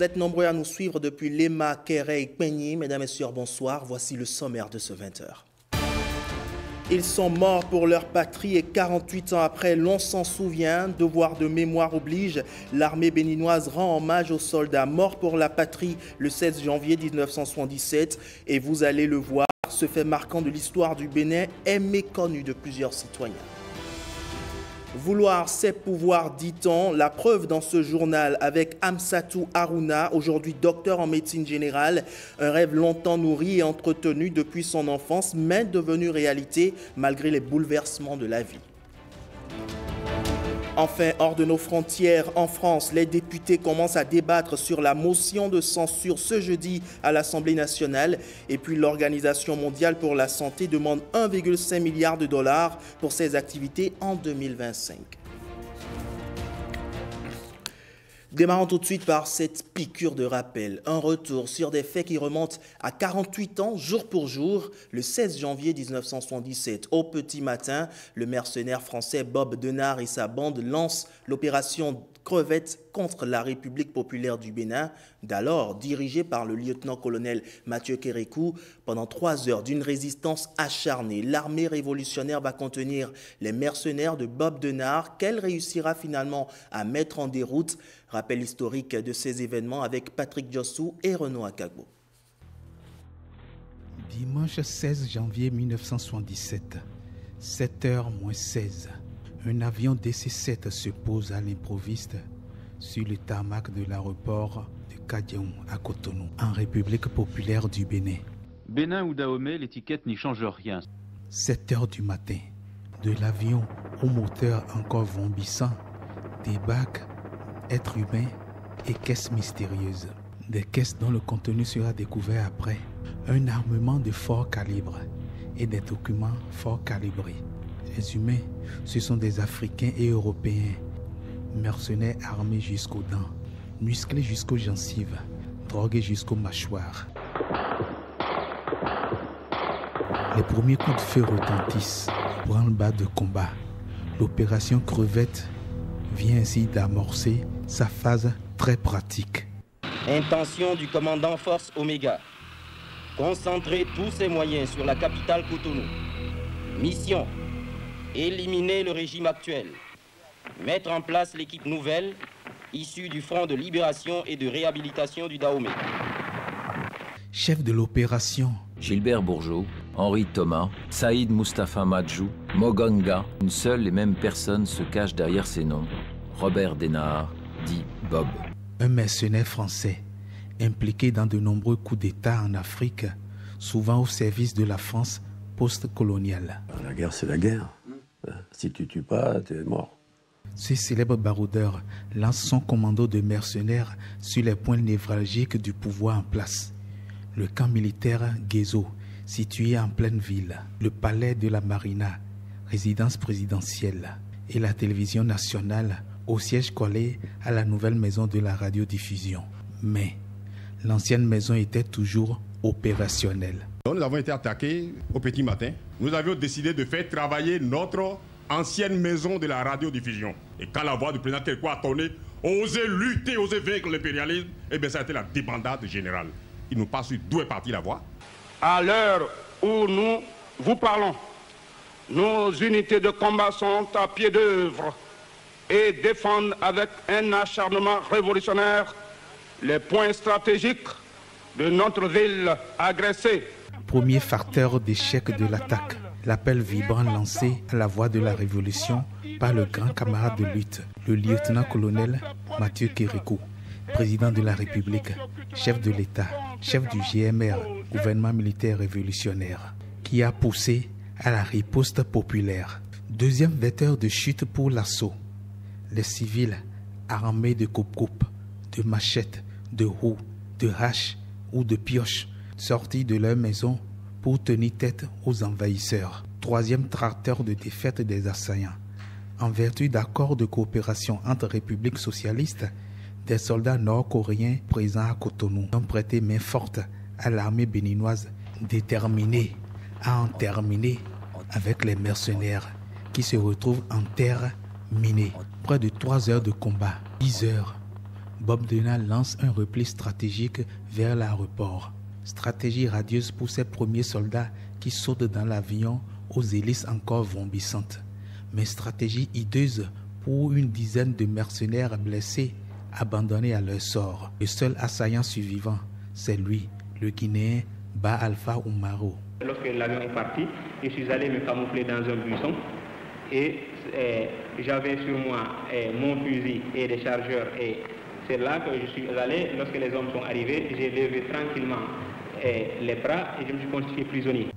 Vous êtes nombreux à nous suivre depuis Lema, Kéré et Peigny. Mesdames et messieurs, bonsoir. Voici le sommaire de ce 20h. Ils sont morts pour leur patrie et 48 ans après, l'on s'en souvient, devoir de mémoire oblige. L'armée béninoise rend hommage aux soldats morts pour la patrie le 16 janvier 1977. Et vous allez le voir, ce fait marquant de l'histoire du Bénin est méconnu de plusieurs citoyens. Vouloir, c'est pouvoir, dit-on. La preuve dans ce journal avec Amsatou Aruna, aujourd'hui docteur en médecine générale. Un rêve longtemps nourri et entretenu depuis son enfance, mais devenu réalité malgré les bouleversements de la vie. Enfin, hors de nos frontières, en France, les députés commencent à débattre sur la motion de censure ce jeudi à l'Assemblée nationale. Et puis l'Organisation mondiale pour la santé demande 1,5 milliard de dollars pour ses activités en 2025. Démarrons tout de suite par cette piqûre de rappel. Un retour sur des faits qui remontent à 48 ans, jour pour jour, le 16 janvier 1977. Au petit matin, le mercenaire français Bob Denard et sa bande lancent l'opération Crevette contre la République populaire du Bénin, d'alors dirigée par le lieutenant-colonel Mathieu Kérékou. Pendant 3 heures d'une résistance acharnée, l'armée révolutionnaire va contenir les mercenaires de Bob Denard, qu'elle réussira finalement à mettre en déroute. Rappel historique de ces événements avec Patrick Diossou et Renaud Akagbo. Dimanche 16 janvier 1977, 7h-16, un avion DC-7 se pose à l'improviste sur le tarmac de l'aéroport de Kadiaou à Cotonou, en République populaire du Bénin. Bénin ou Dahomey, l'étiquette n'y change rien. 7h du matin, de l'avion au moteur encore vomissant, débarquent êtres humains et caisses mystérieuses. Des caisses dont le contenu sera découvert après. Un armement de fort calibre et des documents fort calibrés. Les humains, ce sont des Africains et Européens, mercenaires armés jusqu'aux dents, musclés jusqu'aux gencives, drogués jusqu'aux mâchoires. Les premiers coups de feu retentissent, branle-bas de combat. L'opération Crevette vient ainsi d'amorcer sa phase très pratique. Intention du commandant Force Oméga. Concentrer tous ses moyens sur la capitale Cotonou. Mission. Éliminer le régime actuel. Mettre en place l'équipe nouvelle, issue du Front de libération et de réhabilitation du Dahomey. Chef de l'opération. Gilbert Bourgeot, Henri Thomas, Saïd Mustapha Madjou, Moganga. Une seule et même personne se cache derrière ces noms. Robert Denard, dit Bob. Un mercenaire français, impliqué dans de nombreux coups d'État en Afrique, souvent au service de la France post-coloniale. La guerre, c'est la guerre. Si tu tues pas, t'es mort. Ce célèbre baroudeur lance son commando de mercenaires sur les points névralgiques du pouvoir en place. Le camp militaire Guézo, situé en pleine ville, le palais de la Marina, résidence présidentielle, et la télévision nationale, au siège collé à la nouvelle maison de la radiodiffusion. Mais l'ancienne maison était toujours opérationnelle. Nous avons été attaqués au petit matin. Nous avions décidé de faire travailler notre ancienne maison de la radiodiffusion. Et quand la voix du président Kérékou a tonné, oser lutter, oser vaincre l'impérialisme, eh bien ça a été la débandade générale. Il nous passe d'où est partie la voix. À l'heure où nous vous parlons, nos unités de combat sont à pied d'œuvre et défendent avec un acharnement révolutionnaire les points stratégiques de notre ville agressée. Premier facteur d'échec de l'attaque, l'appel vibrant lancé à la voix de la révolution par le grand camarade de lutte, le lieutenant-colonel Mathieu Kérékou, président de la République, chef de l'État, chef du GMR, gouvernement militaire révolutionnaire, qui a poussé à la riposte populaire. Deuxième vecteur de chute pour l'assaut. Les civils armés de coupe-coupe, de machettes, de roues, de haches ou de pioches, sortis de leur maison pour tenir tête aux envahisseurs. Troisième tracteur de défaite des assaillants. En vertu d'accords de coopération entre républiques socialistes, des soldats nord-coréens présents à Cotonou ont prêté main forte à l'armée béninoise, déterminée à en terminer avec les mercenaires qui se retrouvent en terre minée. Près de 3 heures de combat, 10 heures, Bob Denard lance un repli stratégique vers l'aéroport. Stratégie radieuse pour ses premiers soldats qui sautent dans l'avion aux hélices encore vombissantes. Mais stratégie hideuse pour une dizaine de mercenaires blessés, abandonnés à leur sort. Le seul assaillant survivant, c'est lui, le Guinéen Ba Alpha Umaro. Lorsque l'avion est parti, je suis allé me camoufler dans un buisson et j'avais sur moi mon fusil et des chargeurs. Et c'est là que je suis allé. Lorsque les hommes sont arrivés, j'ai levé tranquillement les bras et je me suis constitué prisonnier.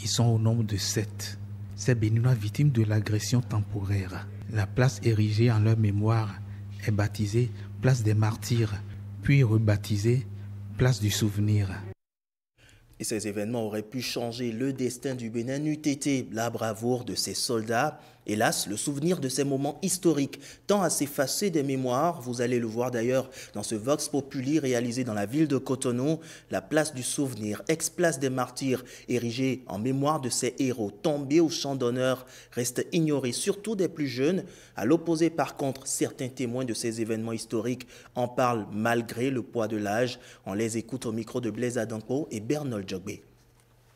Ils sont au nombre de 7. Ces Béninois victimes de l'agression temporaire. La place érigée en leur mémoire est baptisée Place des Martyrs, puis rebaptisée Place du Souvenir. Et ces événements auraient pu changer le destin du Bénin n'eût été la bravoure de ses soldats. Hélas, le souvenir de ces moments historiques tend à s'effacer des mémoires. Vous allez le voir d'ailleurs dans ce Vox Populi réalisé dans la ville de Cotonou. La place du souvenir, ex-place des martyrs, érigée en mémoire de ces héros tombés au champ d'honneur, reste ignorée, surtout des plus jeunes. À l'opposé, par contre, certains témoins de ces événements historiques en parlent malgré le poids de l'âge. On les écoute au micro de Blaise Adanko et Bernol Djogbe.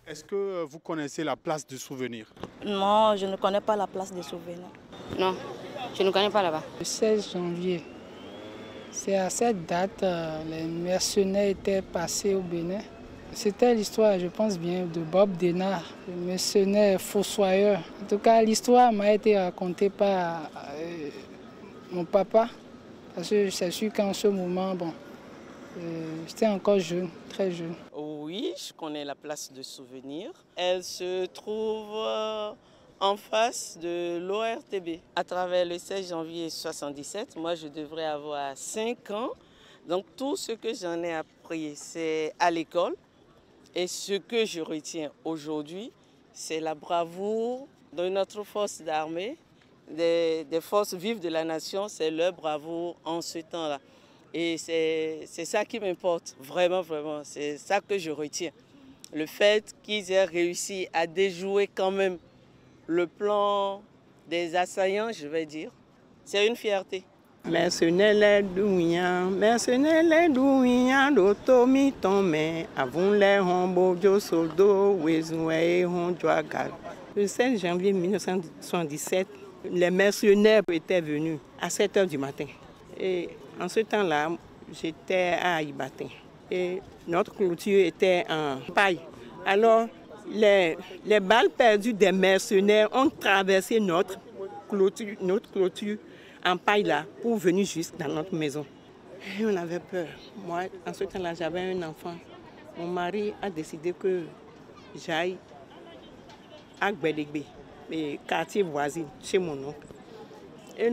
Est-ce que vous connaissez la place du souvenir? Non, je ne connais pas la place du souvenir. Non, je ne connais pas là-bas. Le 16 janvier, c'est à cette date, les mercenaires étaient passés au Bénin. C'était l'histoire, je pense bien, de Bob Denard, le mercenaire fossoyeur. En tout cas, l'histoire m'a été racontée par mon papa, parce que c'est sûr qu'en ce moment, j'étais encore jeune, très jeune. Oui, je connais la place de souvenir. Elle se trouve en face de l'ORTB. À travers le 16 janvier 1977, moi je devrais avoir 5 ans. Donc tout ce que j'en ai appris, c'est à l'école. Et ce que je retiens aujourd'hui, c'est la bravoure de notre force d'armée, des forces vives de la nation, c'est leur bravoure en ce temps-là. Et c'est ça qui m'importe, vraiment, vraiment. C'est ça que je retiens. Le fait qu'ils aient réussi à déjouer quand même le plan des assaillants, je vais dire, c'est une fierté. Mercenaires douillants, d'automi tomé, avons les hombo sodo, wezoué hondouagal. Le 16 janvier 1977, les mercenaires étaient venus à 7 h du matin. Et en ce temps-là, j'étais à Ibatin et notre clôture était en paille. Alors, les balles perdues des mercenaires ont traversé notre clôture en paille là pour venir juste dans notre maison. Et on avait peur. Moi, en ce temps-là, j'avais un enfant. Mon mari a décidé que j'aille à Gbedegbe, le quartier voisin, chez mon oncle. Et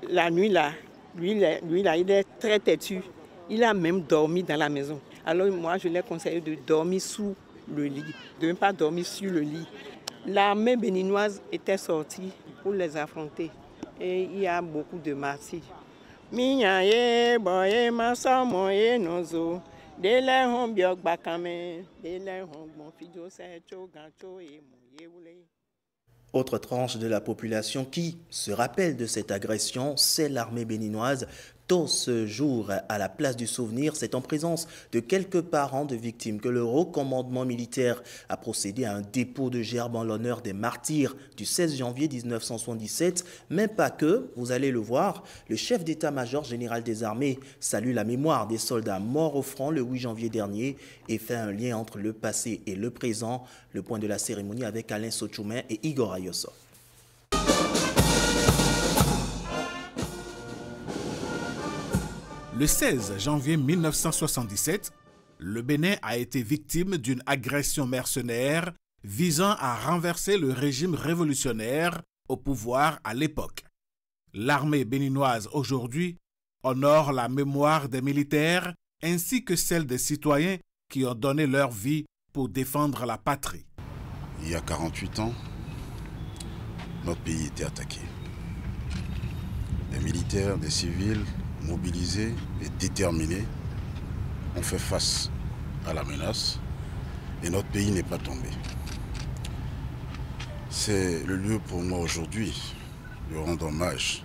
la nuit là, lui là, il est très têtu. Il a même dormi dans la maison. Alors moi, je lui ai conseillé de dormir sous le lit, de ne pas dormir sur le lit. L'armée béninoise était sortie pour les affronter. Et il y a beaucoup de martyrs. Autre tranche de la population qui se rappelle de cette agression, c'est l'armée béninoise. Tôt ce jour, à la place du souvenir, c'est en présence de quelques parents de victimes que le haut commandement militaire a procédé à un dépôt de gerbes en l'honneur des martyrs du 16 janvier 1977. Mais pas que, vous allez le voir, le chef d'état-major général des armées salue la mémoire des soldats morts au front le 8 janvier dernier et fait un lien entre le passé et le présent. Le point de la cérémonie avec Alain Sochoumen et Igor Ayoso. Le 16 janvier 1977, le Bénin a été victime d'une agression mercenaire visant à renverser le régime révolutionnaire au pouvoir à l'époque. L'armée béninoise aujourd'hui honore la mémoire des militaires ainsi que celle des citoyens qui ont donné leur vie pour défendre la patrie. Il y a 48 ans, notre pays était attaqué. Des militaires, des civils, mobilisés et déterminés, ont fait face à la menace et notre pays n'est pas tombé. C'est le lieu pour moi aujourd'hui de rendre hommage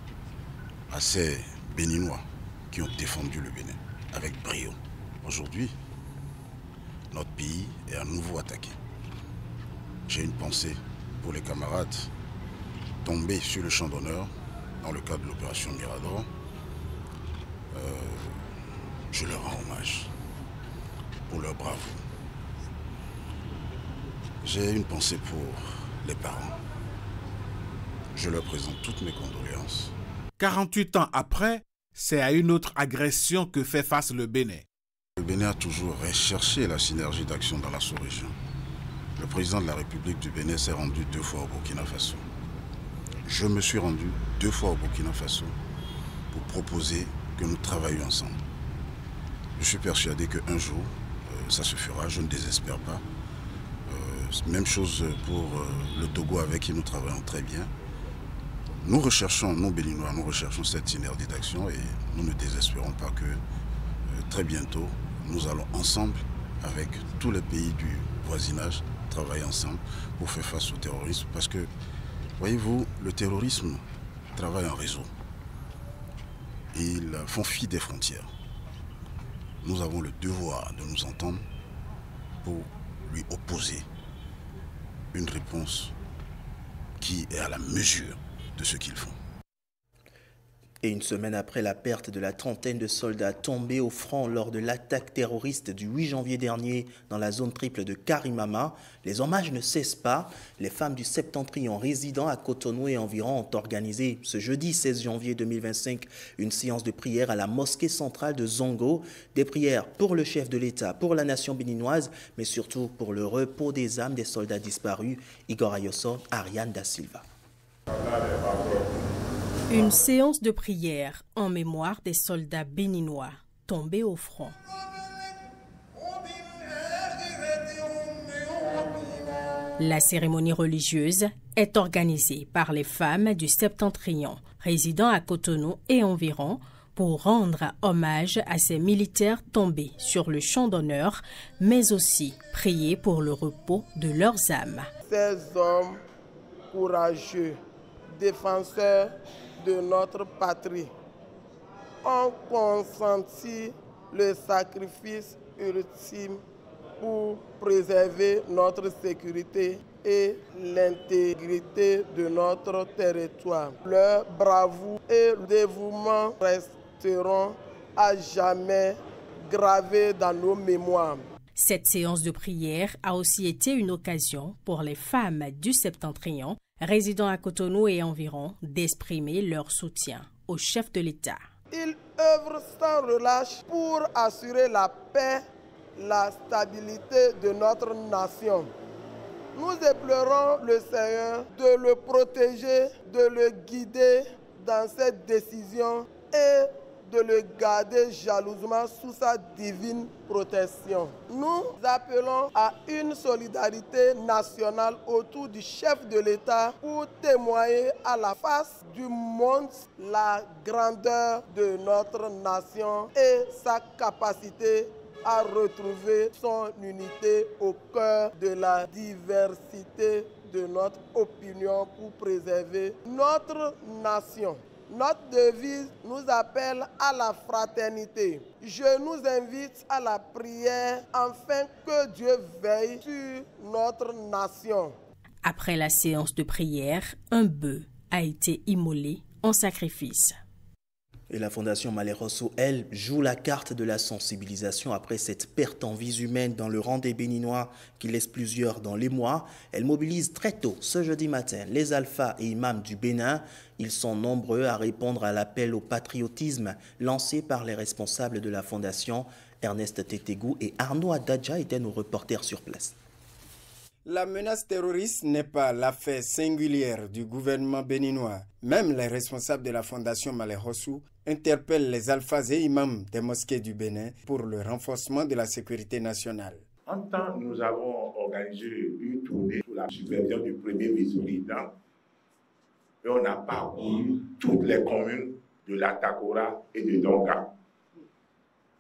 à ces Béninois qui ont défendu le Bénin avec brio. Aujourd'hui, notre pays est à nouveau attaqué. J'ai une pensée pour les camarades tombés sur le champ d'honneur dans le cadre de l'opération Mirador. Je leur rends hommage pour leur bravoure. J'ai une pensée pour les parents. Je leur présente toutes mes condoléances. 48 ans après, c'est à une autre agression que fait face le Bénin. Le Bénin a toujours recherché la synergie d'action dans la sous-région. Le président de la République du Bénin s'est rendu 2 fois au Burkina Faso. Je me suis rendu 2 fois au Burkina Faso pour proposer que nous travaillions ensemble. Je suis persuadé qu'un jour, ça se fera, je ne désespère pas. Même chose pour le Togo avec qui nous travaillons très bien. Nous recherchons, nous Béninois, nous recherchons cette synergie d'action et nous ne désespérons pas que très bientôt, nous allons ensemble, avec tous les pays du voisinage, travailler ensemble pour faire face au terrorisme. Parce que, voyez-vous, le terrorisme travaille en réseau. Ils font fi des frontières. Nous avons le devoir de nous entendre pour lui opposer une réponse qui est à la mesure de ce qu'ils font. Et une semaine après la perte de la trentaine de soldats tombés au front lors de l'attaque terroriste du 8 janvier dernier dans la zone triple de Karimama, les hommages ne cessent pas. Les femmes du Septentrion résidant à Cotonou et environ ont organisé ce jeudi 16 janvier 2025 une séance de prière à la mosquée centrale de Zongo. Des prières pour le chef de l'État, pour la nation béninoise, mais surtout pour le repos des âmes des soldats disparus. Igor Ayoso, Ariane Da Silva. Une séance de prière en mémoire des soldats béninois tombés au front. La cérémonie religieuse est organisée par les femmes du Septentrion résidant à Cotonou et environ pour rendre hommage à ces militaires tombés sur le champ d'honneur, mais aussi prier pour le repos de leurs âmes. Ces hommes courageux, défenseurs de notre patrie, ont consenti le sacrifice ultime pour préserver notre sécurité et l'intégrité de notre territoire. Leur bravoure et dévouement resteront à jamais gravés dans nos mémoires. Cette séance de prière a aussi été une occasion pour les femmes du Septentrion résidant à Cotonou et environ d'exprimer leur soutien au chef de l'État. Ils œuvrent sans relâche pour assurer la paix, la stabilité de notre nation. Nous implorons le Seigneur de le protéger, de le guider dans cette décision et de le garder jalousement sous sa divine protection. Nous appelons à une solidarité nationale autour du chef de l'État pour témoigner à la face du monde la grandeur de notre nation et sa capacité à retrouver son unité au cœur de la diversité de notre opinion pour préserver notre nation. Notre devise nous appelle à la fraternité. Je nous invite à la prière afin que Dieu veille sur notre nation. Après la séance de prière, un bœuf a été immolé en sacrifice. Et la Fondation Malerosso, elle, joue la carte de la sensibilisation après cette perte en vies humaines dans le rang des Béninois qui laisse plusieurs dans les mois. Elle mobilise très tôt, ce jeudi matin, les alphas et imams du Bénin. Ils sont nombreux à répondre à l'appel au patriotisme lancé par les responsables de la Fondation. Ernest Tétégou et Arnaud Adadja étaient nos reporters sur place. La menace terroriste n'est pas l'affaire singulière du gouvernement béninois. Même les responsables de la Fondation Malerosso interpellent les alphas et imams des mosquées du Bénin pour le renforcement de la sécurité nationale. En temps, nous avons organisé une tournée sous la supervision du premier vice-président et on a parcouru toutes les communes de la Takora et de Donga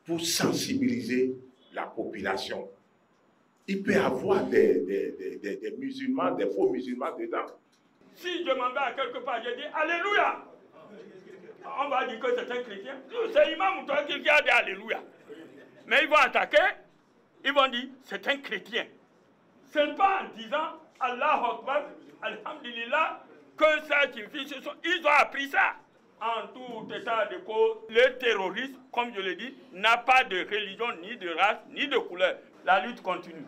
pour sensibiliser la population. Il peut y avoir des musulmans, des faux musulmans dedans. Si je m'en vais à quelque part, je dis Alléluia. On va dire que c'est un chrétien. C'est l'imam ou toi qui a dit Alléluia. Mais ils vont attaquer, ils vont dire c'est un chrétien. Ce n'est pas en disant Allah Akbar, Alhamdulillah, que ça signifie. Ils ont appris ça. En tout état de cause, le terrorisme, comme je l'ai dit, n'a pas de religion, ni de race, ni de couleur. La lutte continue.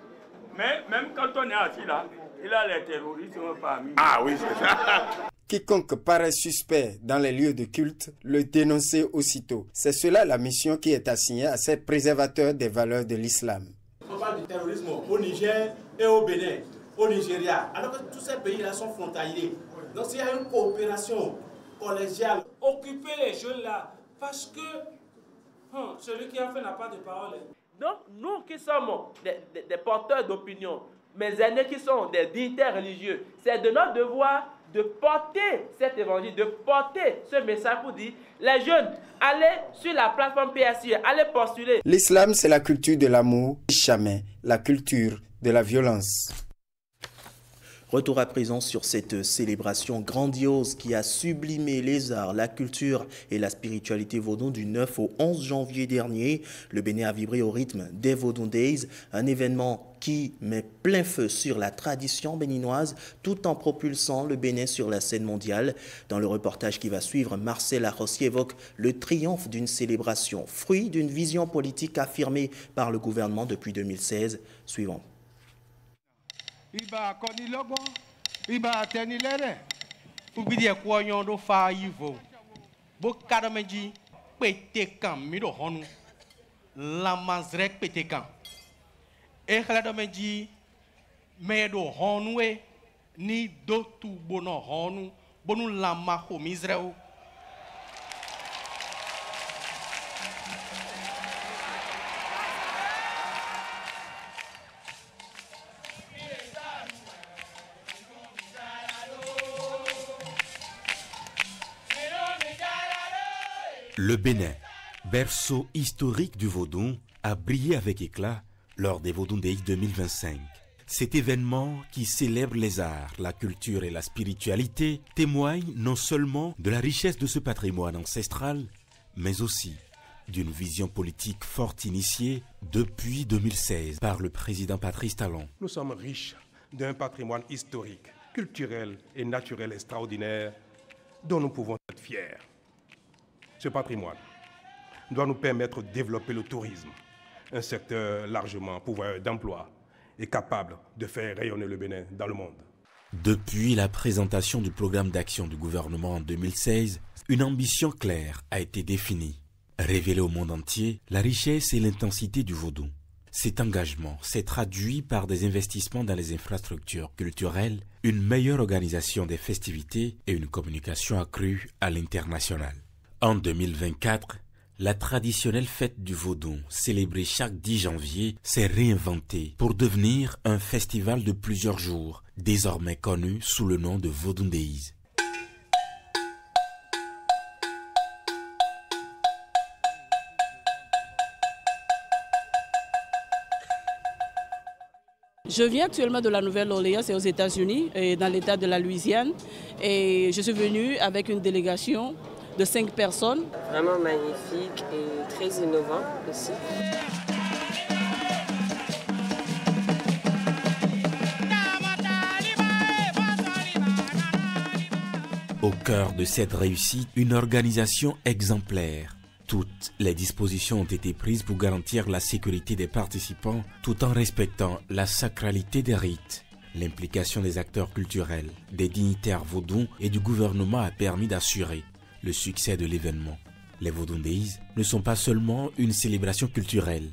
Mais même quand on est assis là, il a les terroristes parmi nous. Ah oui, c'est ça. Quiconque paraît suspect dans les lieux de culte, le dénoncer aussitôt. C'est cela la mission qui est assignée à ces préservateurs des valeurs de l'islam. On parle du terrorisme au Niger et au Bénin, au Nigeria, alors que tous ces pays-là sont frontaliers. Donc s'il y a une coopération collégiale, occuper les jeunes là, parce que celui qui a fait n'a pas de parole. Donc nous qui sommes des porteurs d'opinion, mes aînés qui sont des dignitaires religieux, c'est de notre devoir de porter cet évangile, de porter ce message pour dire, les jeunes, allez sur la plateforme PSI, allez postuler. L'islam, c'est la culture de l'amour, jamais la culture de la violence. Retour à présent sur cette célébration grandiose qui a sublimé les arts, la culture et la spiritualité vaudou du 9 au 11 janvier dernier. Le Bénin a vibré au rythme des Vodou Days, un événement qui met plein feu sur la tradition béninoise tout en propulsant le Bénin sur la scène mondiale. Dans le reportage qui va suivre, Marcel Arrossier évoque le triomphe d'une célébration, fruit d'une vision politique affirmée par le gouvernement depuis 2016. Suivant. Iba koni logo, iba teni lere. Ubidi ekwo yon do fa yivo. Bo kadamenji petekan mi do honu. La mazrek petekan. E khaladomenji me do honu e ni do tu bono honu bonu lama ho mizreu. Le Bénin, berceau historique du vaudou, a brillé avec éclat lors des Vodou Days 2025. Cet événement qui célèbre les arts, la culture et la spiritualité témoigne non seulement de la richesse de ce patrimoine ancestral, mais aussi d'une vision politique forte initiée depuis 2016 par le président Patrice Talon. Nous sommes riches d'un patrimoine historique, culturel et naturel extraordinaire dont nous pouvons être fiers. Ce patrimoine doit nous permettre de développer le tourisme, un secteur largement pourvoyeur d'emplois et capable de faire rayonner le Bénin dans le monde. Depuis la présentation du programme d'action du gouvernement en 2016, une ambition claire a été définie. Révéler au monde entier la richesse et l'intensité du vaudou. Cet engagement s'est traduit par des investissements dans les infrastructures culturelles, une meilleure organisation des festivités et une communication accrue à l'international. En 2024, la traditionnelle fête du vaudou, célébrée chaque 10 janvier, s'est réinventée pour devenir un festival de plusieurs jours, désormais connu sous le nom de Vodou Days. Je viens actuellement de la Nouvelle-Orléans, c'est aux États-Unis, dans l'État de la Louisiane. Et je suis venue avec une délégation de 5 personnes. Vraiment magnifique et très innovant aussi. Au cœur de cette réussite, une organisation exemplaire. Toutes les dispositions ont été prises pour garantir la sécurité des participants tout en respectant la sacralité des rites. L'implication des acteurs culturels, des dignitaires vaudous et du gouvernement a permis d'assurer le succès de l'événement. Les Vodou Days ne sont pas seulement une célébration culturelle,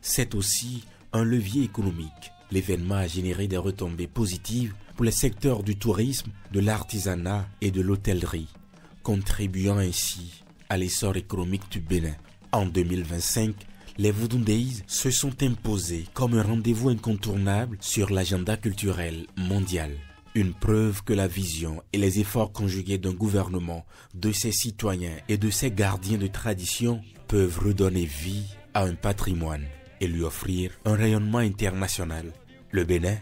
c'est aussi un levier économique. L'événement a généré des retombées positives pour les secteurs du tourisme, de l'artisanat et de l'hôtellerie, contribuant ainsi à l'essor économique du Bénin. En 2025, les Vodou Days se sont imposés comme un rendez-vous incontournable sur l'agenda culturel mondial. Une preuve que la vision et les efforts conjugués d'un gouvernement, de ses citoyens et de ses gardiens de tradition peuvent redonner vie à un patrimoine et lui offrir un rayonnement international. Le Bénin,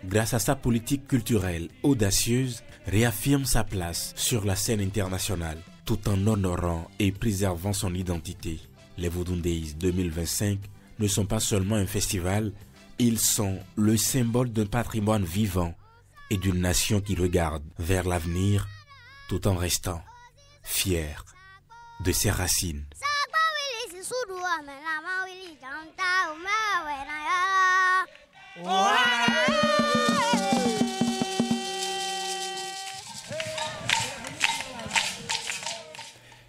grâce à sa politique culturelle audacieuse, réaffirme sa place sur la scène internationale, tout en honorant et préservant son identité. Les Vodou Days 2025 ne sont pas seulement un festival, ils sont le symbole d'un patrimoine vivant et d'une nation qui regarde vers l'avenir tout en restant fière de ses racines.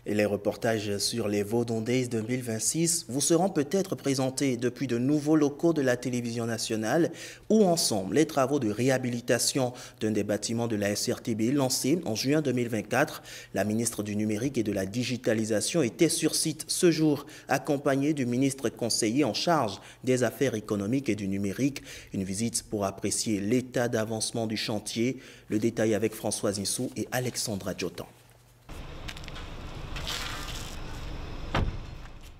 Et les reportages sur les Vodou Days 2026 vous seront peut-être présentés depuis de nouveaux locaux de la télévision nationale où ensemble les travaux de réhabilitation d'un des bâtiments de la SRTB lancés en juin 2024. La ministre du Numérique et de la Digitalisation était sur site ce jour, accompagnée du ministre conseiller en charge des affaires économiques et du numérique. Une visite pour apprécier l'état d'avancement du chantier. Le détail avec Françoise Issou et Alexandra Djotan.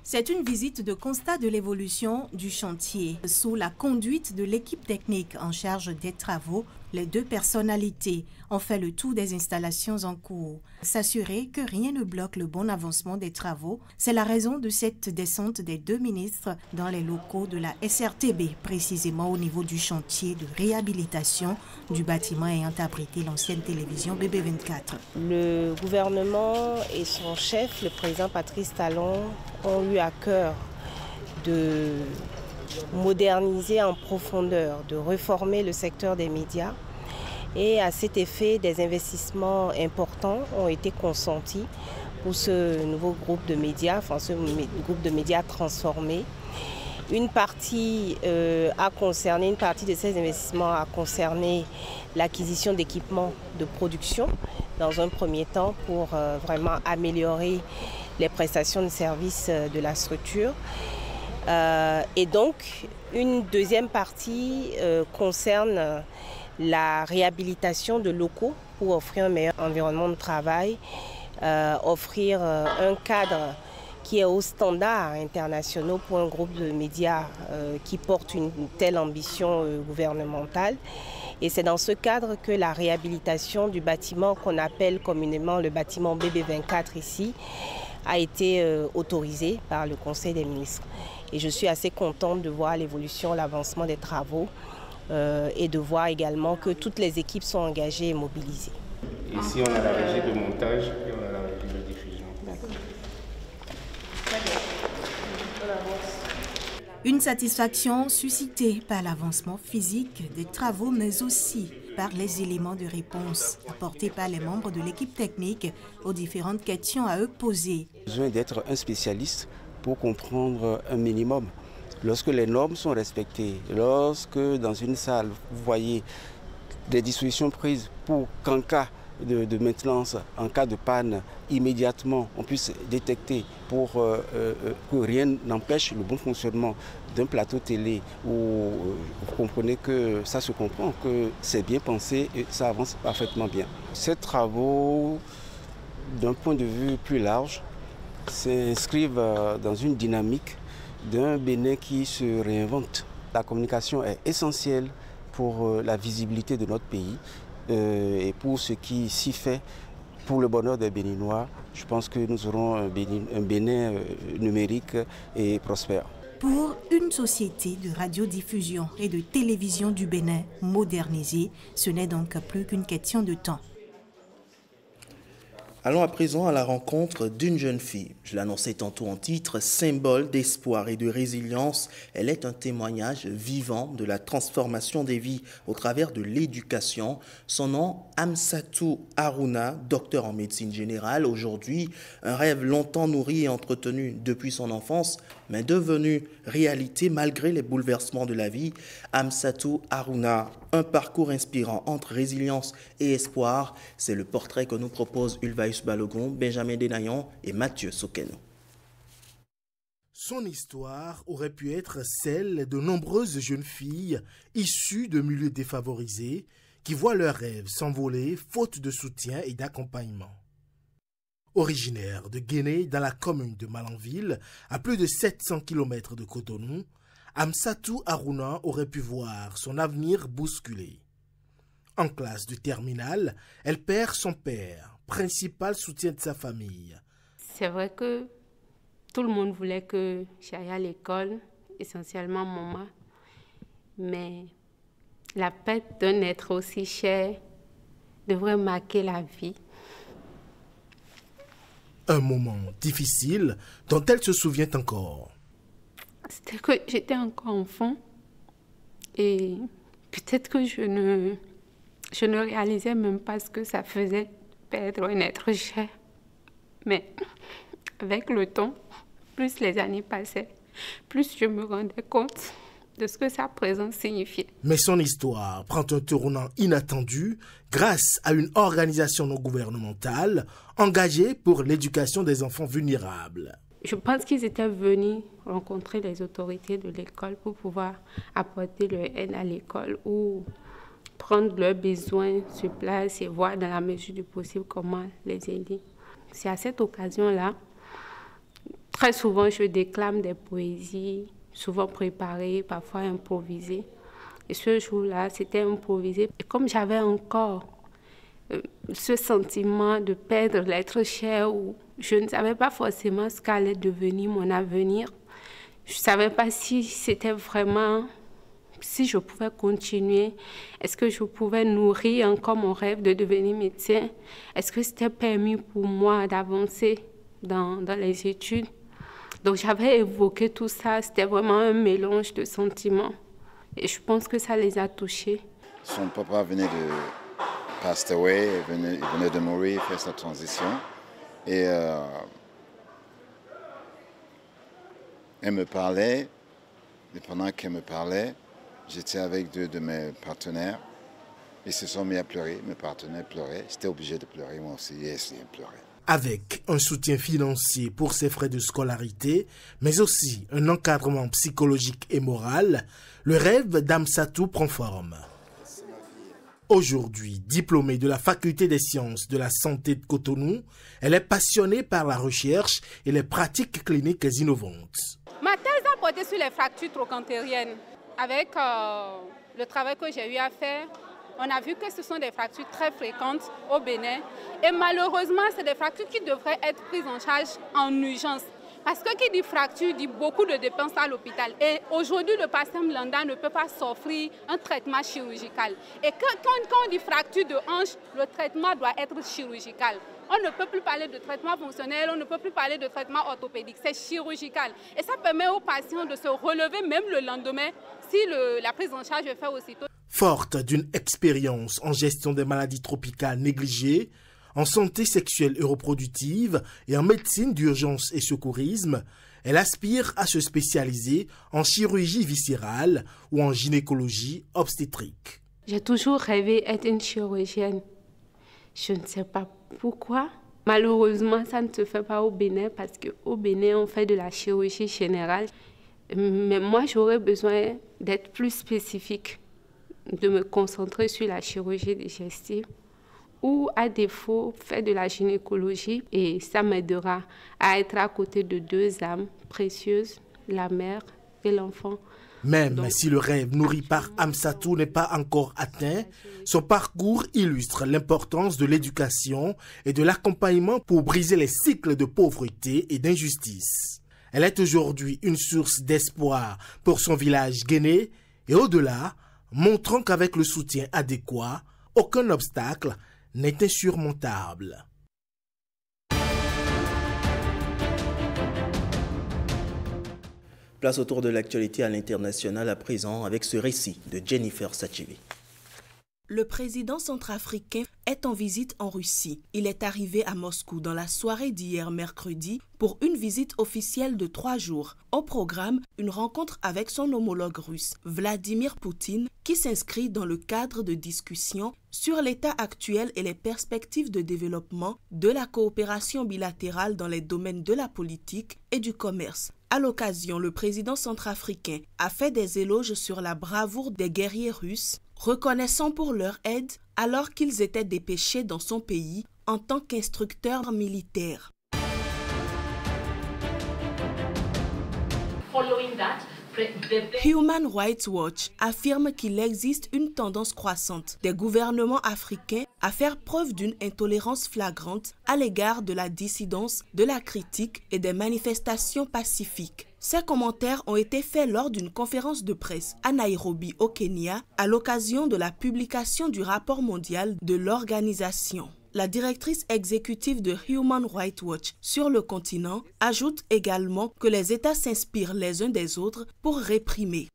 C'est une visite de constat de l'évolution du chantier. Sous la conduite de l'équipe technique en charge des travaux, les deux personnalités ont fait le tour des installations en cours. S'assurer que rien ne bloque le bon avancement des travaux, c'est la raison de cette descente des deux ministres dans les locaux de la SRTB, précisément au niveau du chantier de réhabilitation du bâtiment ayant abrité l'ancienne télévision BB24. Le gouvernement et son chef, le président Patrice Talon, ont eu à cœur de moderniser en profondeur, de réformer le secteur des médias. Et à cet effet, des investissements importants ont été consentis pour ce nouveau groupe de médias, enfin ce groupe de médias transformé. Une partie de ces investissements a concerné l'acquisition d'équipements de production dans un premier temps pour vraiment améliorer les prestations de services de la structure. Et donc, une deuxième partie concerne la réhabilitation de locaux pour offrir un meilleur environnement de travail, offrir un cadre qui est aux standards internationaux pour un groupe de médias qui porte une telle ambition gouvernementale. Et c'est dans ce cadre que la réhabilitation du bâtiment qu'on appelle communément le bâtiment BB24 ici a été autorisée par le Conseil des ministres. Et je suis assez contente de voir l'évolution, l'avancement des travaux et de voir également que toutes les équipes sont engagées et mobilisées. Ici, on a la régie de montage et on a la régie de diffusion. Une satisfaction suscitée par l'avancement physique des travaux, mais aussi par les éléments de réponse apportés par les membres de l'équipe technique aux différentes questions à eux posées. Besoin d'être un spécialiste pour comprendre un minimum. Lorsque les normes sont respectées, lorsque dans une salle, vous voyez des dispositions prises pour qu'en cas de maintenance, en cas de panne, immédiatement on puisse détecter pour que rien n'empêche le bon fonctionnement d'un plateau télé où vous comprenez que ça se comprend, que c'est bien pensé et ça avance parfaitement bien. Ces travaux, d'un point de vue plus large, s'inscrivent dans une dynamique d'un Bénin qui se réinvente. La communication est essentielle pour la visibilité de notre pays et pour ce qui s'y fait pour le bonheur des Béninois. Je pense que nous aurons un Bénin numérique et prospère. Pour une société de radiodiffusion et de télévision du Bénin modernisée, ce n'est donc plus qu'une question de temps. Allons à présent à la rencontre d'une jeune fille. Je l'annonçais tantôt en titre, symbole d'espoir et de résilience. Elle est un témoignage vivant de la transformation des vies au travers de l'éducation. Son nom, Amsatou Haruna, docteur en médecine générale. Aujourd'hui, un rêve longtemps nourri et entretenu depuis son enfance, mais devenu réalité malgré les bouleversements de la vie. Amsatou Haruna, un parcours inspirant entre résilience et espoir. C'est le portrait que nous propose Ulvaïus Balogun, Benjamin Denayon et Mathieu Sokeno. Son histoire aurait pu être celle de nombreuses jeunes filles issues de milieux défavorisés qui voient leurs rêves s'envoler faute de soutien et d'accompagnement. Originaire de Guinée, dans la commune de Malanville, à plus de 700 km de Cotonou, Amsatou Haruna aurait pu voir son avenir bousculé. En classe de terminale, elle perd son père, principal soutien de sa famille. C'est vrai que tout le monde voulait que j'aille à l'école, essentiellement maman. Mais la perte d'un être aussi cher devrait marquer la vie. Un moment difficile dont elle se souvient encore. C'était que j'étais encore enfant et peut-être que je ne réalisais même pas ce que ça faisait perdre un être cher. Mais avec le temps, plus les années passaient, plus je me rendais compte de ce que sa présence signifiait. Mais son histoire prend un tournant inattendu grâce à une organisation non gouvernementale engagée pour l'éducation des enfants vulnérables. Je pense qu'ils étaient venus rencontrer les autorités de l'école pour pouvoir apporter leur aide à l'école ou prendre leurs besoins sur place et voir dans la mesure du possible comment les aider. C'est à cette occasion-là, très souvent je déclame des poésies, souvent préparées, parfois improvisées. Et ce jour-là, c'était improvisé. Et comme j'avais encore ce sentiment de perdre l'être cher, où je ne savais pas forcément ce qu'allait devenir mon avenir, je ne savais pas si c'était vraiment, si je pouvais continuer, est-ce que je pouvais nourrir encore mon rêve de devenir médecin, est-ce que c'était permis pour moi d'avancer dans les études. Donc j'avais évoqué tout ça, c'était vraiment un mélange de sentiments. Et je pense que ça les a touchés. Son papa venait de passed away, il venait de mourir, faire sa transition. Et elle me parlait, et pendant qu'elle me parlait, j'étais avec deux de mes partenaires. Ils se sont mis à pleurer, mes partenaires pleuraient. J'étais obligé de pleurer, moi aussi, j'ai essayé de pleurer. Avec un soutien financier pour ses frais de scolarité, mais aussi un encadrement psychologique et moral, le rêve d'Amsatou prend forme. Aujourd'hui, diplômée de la Faculté des sciences de la santé de Cotonou, elle est passionnée par la recherche et les pratiques cliniques innovantes. Ma thèse a porté sur les fractures trochantériennes. Avec le travail que j'ai eu à faire, on a vu que ce sont des fractures très fréquentes au Bénin. Et malheureusement, c'est des fractures qui devraient être prises en charge en urgence. Parce que qui dit fracture dit beaucoup de dépenses à l'hôpital. Et aujourd'hui, le patient lambda ne peut pas s'offrir un traitement chirurgical. Et quand on dit fracture de hanche, le traitement doit être chirurgical. On ne peut plus parler de traitement fonctionnel, on ne peut plus parler de traitement orthopédique, c'est chirurgical. Et ça permet aux patients de se relever même le lendemain si la prise en charge est faite aussitôt. Forte d'une expérience en gestion des maladies tropicales négligées, en santé sexuelle et reproductive et en médecine d'urgence et secourisme, elle aspire à se spécialiser en chirurgie viscérale ou en gynécologie obstétrique. J'ai toujours rêvé d'être une chirurgienne. Je ne sais pas pourquoi. Malheureusement, ça ne se fait pas au Bénin parce qu'au Bénin, on fait de la chirurgie générale. Mais moi, j'aurais besoin d'être plus spécifique, de me concentrer sur la chirurgie digestive ou à défaut faire de la gynécologie et ça m'aidera à être à côté de deux âmes précieuses, la mère et l'enfant. Même si le rêve nourri par Amsatou n'est pas encore atteint, son parcours illustre l'importance de l'éducation et de l'accompagnement pour briser les cycles de pauvreté et d'injustice. Elle est aujourd'hui une source d'espoir pour son village guinéen et au-delà, montrant qu'avec le soutien adéquat, aucun obstacle n'est insurmontable. Place autour de l'actualité à l'international à présent avec ce récit de Jennifer Sachivi. Le président centrafricain est en visite en Russie. Il est arrivé à Moscou dans la soirée d'hier mercredi pour une visite officielle de 3 jours. Au programme, une rencontre avec son homologue russe, Vladimir Poutine, qui s'inscrit dans le cadre de discussions sur l'état actuel et les perspectives de développement de la coopération bilatérale dans les domaines de la politique et du commerce. À l'occasion, le président centrafricain a fait des éloges sur la bravoure des guerriers russes, reconnaissant pour leur aide alors qu'ils étaient dépêchés dans son pays en tant qu'instructeurs militaires. Following that, Human Rights Watch affirme qu'il existe une tendance croissante des gouvernements africains à faire preuve d'une intolérance flagrante à l'égard de la dissidence, de la critique et des manifestations pacifiques. Ces commentaires ont été faits lors d'une conférence de presse à Nairobi, au Kenya, à l'occasion de la publication du rapport mondial de l'organisation. La directrice exécutive de Human Rights Watch sur le continent ajoute également que les États s'inspirent les uns des autres pour réprimer.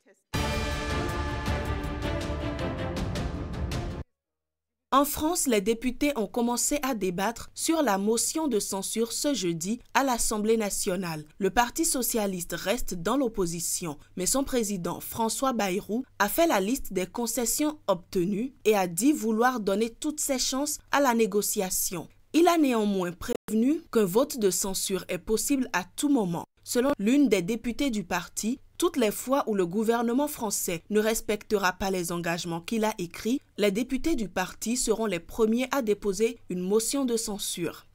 En France, les députés ont commencé à débattre sur la motion de censure ce jeudi à l'Assemblée nationale. Le Parti socialiste reste dans l'opposition, mais son président François Bayrou a fait la liste des concessions obtenues et a dit vouloir donner toutes ses chances à la négociation. Il a néanmoins prévenu qu'un vote de censure est possible à tout moment. Selon l'une des députées du parti, toutes les fois où le gouvernement français ne respectera pas les engagements qu'il a écrits, les députés du parti seront les premiers à déposer une motion de censure.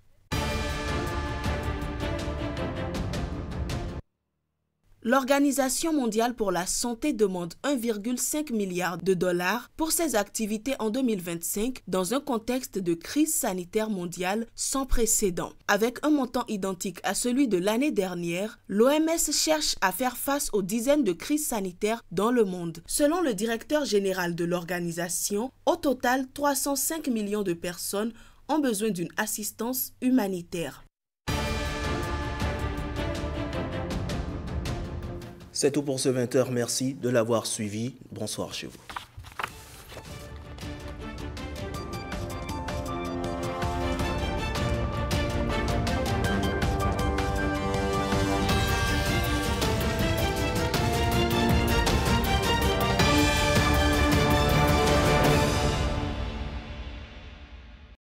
L'Organisation mondiale pour la santé demande 1,5 milliard de dollars pour ses activités en 2025 dans un contexte de crise sanitaire mondiale sans précédent. Avec un montant identique à celui de l'année dernière, l'OMS cherche à faire face aux dizaines de crises sanitaires dans le monde. Selon le directeur général de l'organisation, au total, 305 millions de personnes ont besoin d'une assistance humanitaire. C'est tout pour ce 20h. Merci de l'avoir suivi. Bonsoir chez vous.